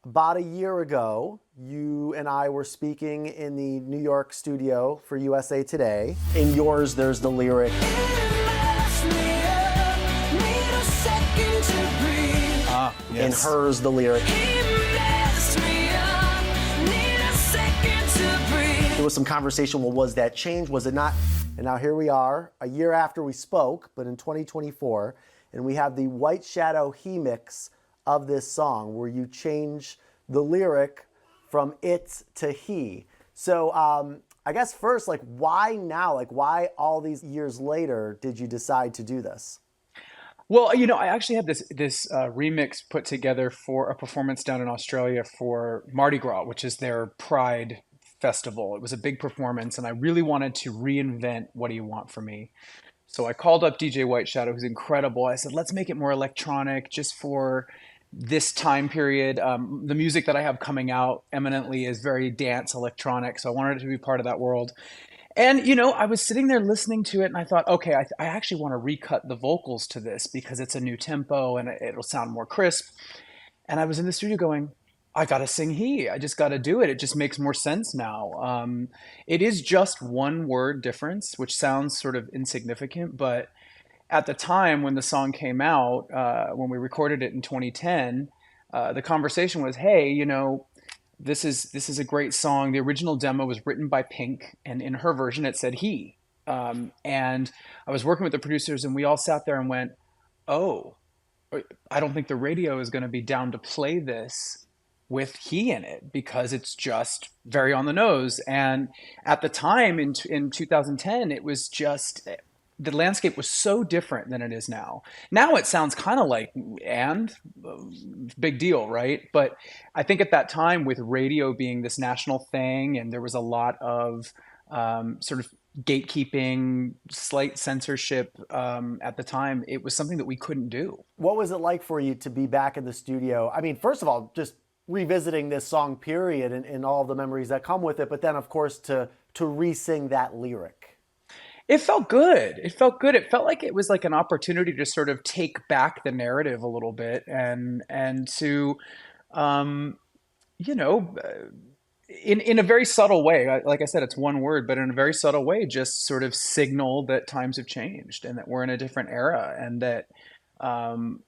About a year ago, you and I were speaking in the New York studio for USA Today. In yours, there's the lyric, in Yes. hers, the lyric. There was some conversation, well, was that change? Was it not? And now here we are, a year after we spoke, but in 2024, and we have the White Shadow he mix of this song where you change the lyric from it to he. So I guess first, like, why now? Like, why all these years later did you decide to do this? Well, I actually had this remix put together for a performance down in Australia for Mardi Gras, which is their Pride festival. It was a big performance, and I really wanted to reinvent "What Do You Want From Me." So I called up DJ White Shadow, who's incredible. I said, let's make it more electronic just for this time period. The music that I have coming out eminently is very dance electronic, so I wanted it to be part of that world. And I was sitting there listening to it, and I thought, okay, I actually want to recut the vocals to this because it's a new tempo and it'll sound more crisp. And I was in the studio going, I got to sing he. I just got to do it. It just makes more sense now. It is just one word difference, which sounds sort of insignificant, but at the time when the song came out, when we recorded it in 2010, the conversation was, hey, this is a great song. The original demo was written by Pink, and in her version, it said he. And I was working with the producers, and we all sat there and went, "Oh, I don't think the radio is going to be down to play this with he in it because it's just very on the nose." And at the time in 2010, it was just the landscape was so different than it is now. Now it sounds kind of like and big deal, right? But I think at that time, with radio being this national thing, and there was a lot of sort of gatekeeping, slight censorship at the time, it was something that we couldn't do. What was it like for you to be back in the studio? I mean, first of all, just revisiting this song, period, and all the memories that come with it, but then, of course, to re-sing that lyric. It felt good. It felt good. It felt like it was like an opportunity to sort of take back the narrative a little bit and to um, you know, in a very subtle way. Like I said, it's one word, but in a very subtle way, just sort of signal that times have changed and that we're in a different era, and that um,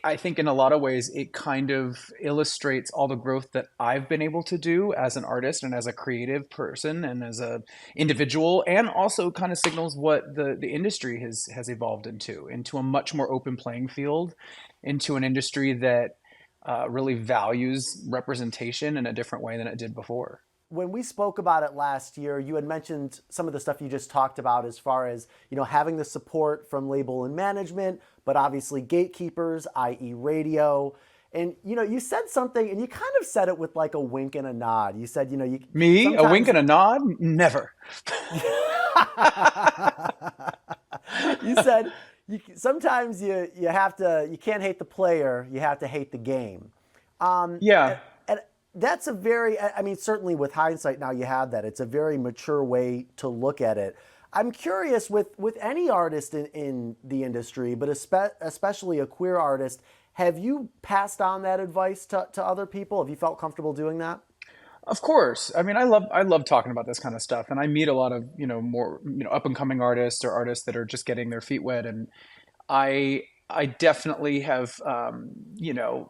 I think in a lot of ways it kind of illustrates all the growth that I've been able to do as an artist and as a creative person and as a individual, and also kind of signals what the industry has evolved into a much more open playing field, into an industry that really values representation in a different way than it did before. When we spoke about it last year, you had mentioned some of the stuff you just talked about as far as, having the support from label and management, but obviously gatekeepers, i.e. radio. And, you said something and you kind of said it with like a wink and a nod. You said, you Me, a wink sometimes and a nod? Never. you said sometimes you have to, you can't hate the player, you have to hate the game. Yeah. And that's a very, I mean, certainly with hindsight now you have that. It's a very mature way to look at it. I'm curious with any artist in the industry, but especially a queer artist, have you passed on that advice to other people? Have you felt comfortable doing that? Of course. I mean, I love talking about this kind of stuff, and I meet a lot of, more, up and coming artists or artists that are just getting their feet wet, and I definitely have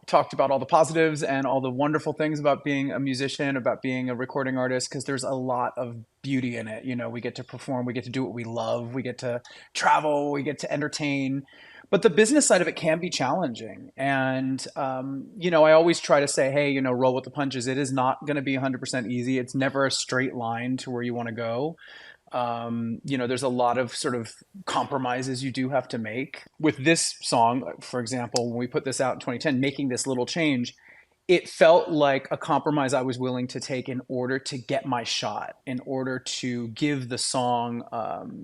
talked about all the positives and all the wonderful things about being a musician, about being a recording artist, because there's a lot of beauty in it. We get to perform, we get to do what we love, we get to travel, we get to entertain. But the business side of it can be challenging. And I always try to say, hey, roll with the punches. It is not going to be 100% easy. It's never a straight line to where you want to go. There's a lot of sort of compromises you do have to make. With this song, for example, when we put this out in 2010, making this little change, it felt like a compromise I was willing to take in order to get my shot, in order to give the song,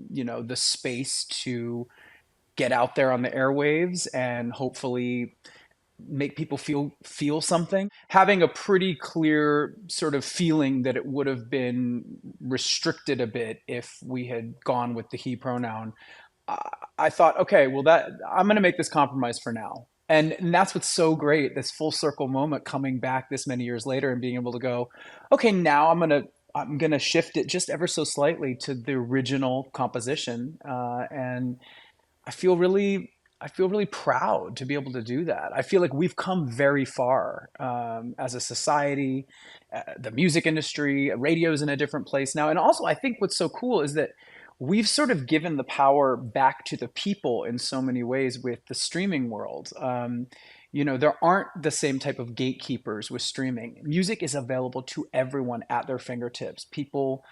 the space to get out there on the airwaves and hopefully make people feel something. Having a pretty clear sort of feeling that it would have been restricted a bit if we had gone with the he pronoun. I thought, okay, well, that I'm going to make this compromise for now. And that's what's so great, this full circle moment coming back this many years later and being able to go, okay, now I'm gonna shift it just ever so slightly to the original composition, and I feel really I feel really proud to be able to do that. I feel like we've come very far as a society, the music industry, radio's in a different place now, and also I think what's so cool is that we've sort of given the power back to the people in so many ways with the streaming world. There aren't the same type of gatekeepers with streaming. Music is available to everyone at their fingertips. People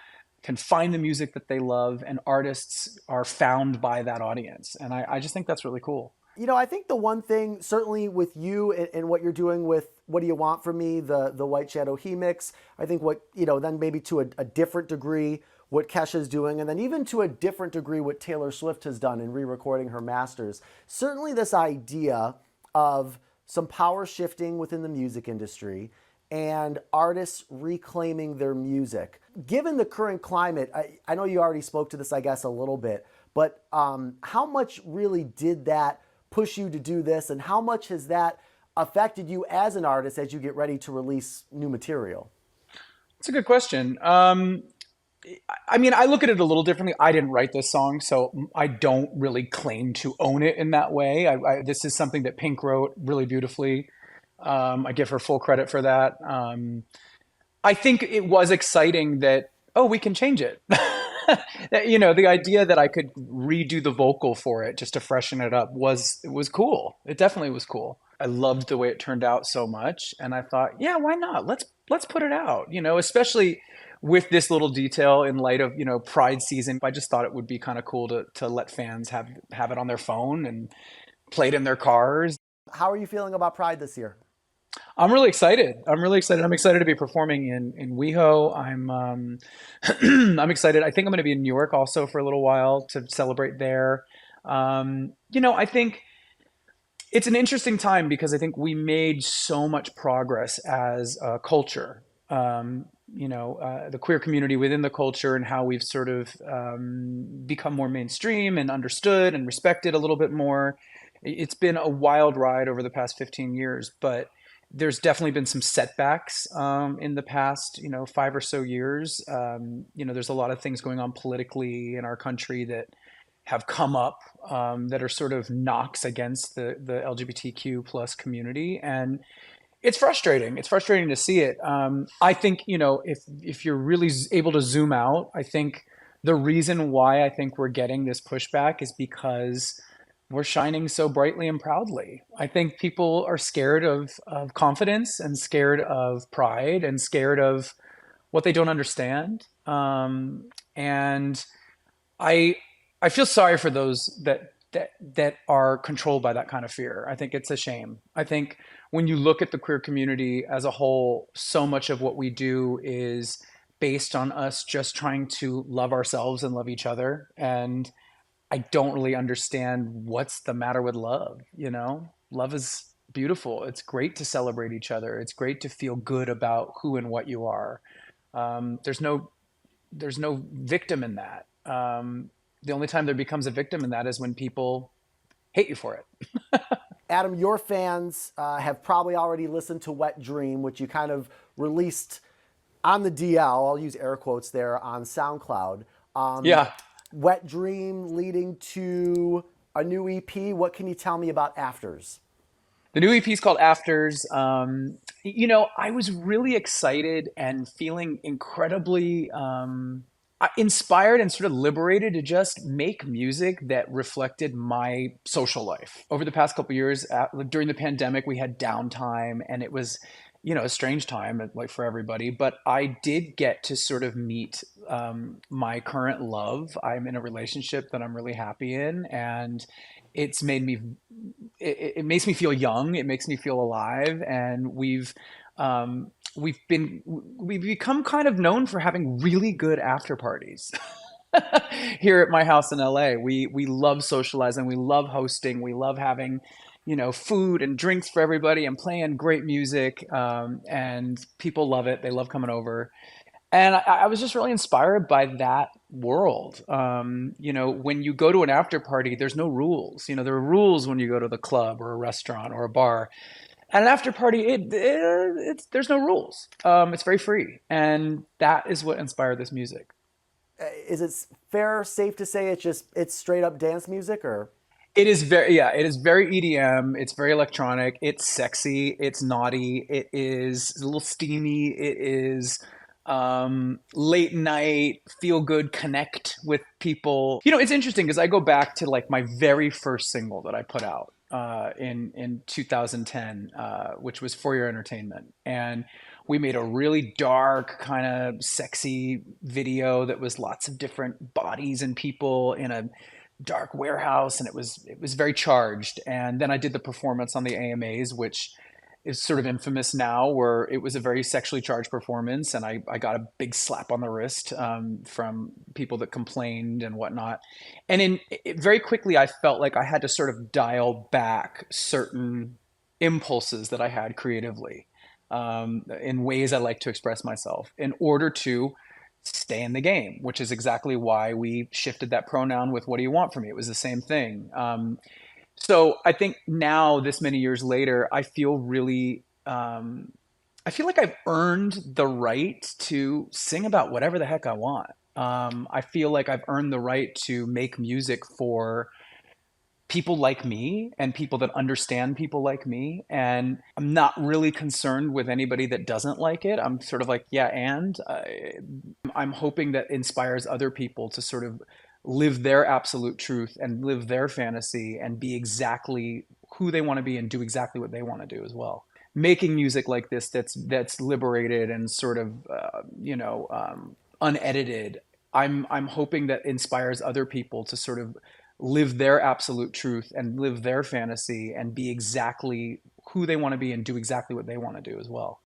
can find the music that they love, and artists are found by that audience. And I just think that's really cool. I think the one thing, certainly with you and what you're doing with What Do You Want From Me, the White Shadow He mix, I think then maybe to a different degree, what Kesha's doing, and then even to a different degree, what Taylor Swift has done in re-recording her masters. Certainly this idea of some power shifting within the music industry and artists reclaiming their music. Given the current climate, I know you already spoke to this, I guess, a little bit, but how much really did that push you to do this, and how much has that affected you as an artist as you get ready to release new material? It's a good question. I mean, I look at it a little differently. I didn't write this song, so I don't really claim to own it in that way. This is something that Pink wrote really beautifully. I give her full credit for that. I think it was exciting that, oh, we can change it. The idea that I could redo the vocal for it just to freshen it up was cool. It definitely was cool. I loved the way it turned out so much, and I thought, yeah, why not? Let's put it out. Especially with this little detail in light of Pride season. I just thought it would be kind of cool to let fans have it on their phone and play it in their cars. How are you feeling about Pride this year? I'm really excited. I'm excited to be performing in WeHo. I'm excited. I think I'm going to be in New York also for a little while to celebrate there. I think it's an interesting time because I think we made so much progress as a culture. The queer community within the culture and how we've sort of become more mainstream and understood and respected a little bit more. It's been a wild ride over the past 15 years, but there's definitely been some setbacks in the past, 5 or so years. There's a lot of things going on politically in our country that have come up that are sort of knocks against the LGBTQ plus community, and it's frustrating. It's frustrating to see it. I think if you're really able to zoom out, I think the reason why I think we're getting this pushback is because we're shining so brightly and proudly. I think people are scared of confidence and scared of pride and scared of what they don't understand. And I I feel sorry for those that are controlled by that kind of fear. I think it's a shame. I think when you look at the queer community as a whole, so much of what we do is based on us just trying to love ourselves and love each other. And I don't really understand what's the matter with love, you know? Love is beautiful. It's great to celebrate each other. It's great to feel good about who and what you are. There's no victim in that. The only time there becomes a victim in that is when people hate you for it. Adam, your fans have probably already listened to Wet Dream, which you kind of released on the DL. I'll use air quotes there on SoundCloud. Yeah. Wet Dream leading to a new EP. What can you tell me about Afters? The new EP is called Afters. I was really excited and feeling incredibly inspired and sort of liberated to just make music that reflected my social life. Over the past couple of years, during the pandemic, we had downtime, and it was, a strange time, like for everybody. But I did get to sort of meet my current love. I'm in a relationship that I'm really happy in, and it's made me. It makes me feel young. It makes me feel alive, and we've become kind of known for having really good after parties here at my house in LA. We love socializing, we love hosting, we love having, food and drinks for everybody and playing great music. And people love it. They love coming over. And I was just really inspired by that world. When you go to an after party, there's no rules. There are rules when you go to the club or a restaurant or a bar. At an after party, there's no rules. It's very free, and that is what inspired this music. Is it fair, safe to say it's straight up dance music, or It is very, yeah, it is very EDM. It's very electronic. It's sexy. It's naughty. It is a little steamy. It is late night, feel good, connect with people. It's interesting because I go back to like my very first single that I put out in 2010, which was For Your Entertainment, and we made a really dark, kind of sexy video that was lots of different bodies and people in a dark warehouse, and it was very charged. And then I did the performance on the AMAs, which is sort of infamous now, where it was a very sexually charged performance, and I got a big slap on the wrist from people that complained and whatnot. And very quickly, I felt like I had to sort of dial back certain impulses that I had creatively, in ways I like to express myself in order to stay in the game, which is exactly why we shifted that pronoun with "what do you want from me?" It was the same thing. So I think now, this many years later, I feel like I've earned the right to sing about whatever the heck I want. I feel like I've earned the right to make music for people like me and people that understand people like me. And I'm not really concerned with anybody that doesn't like it. I'm sort of like, yeah, and I'm hoping that inspires other people to sort of live their absolute truth and live their fantasy and be exactly who they want to be and do exactly what they want to do as well. Making music like this that's liberated and sort of unedited. I'm hoping that inspires other people to sort of live their absolute truth and live their fantasy and be exactly who they want to be and do exactly what they want to do as well.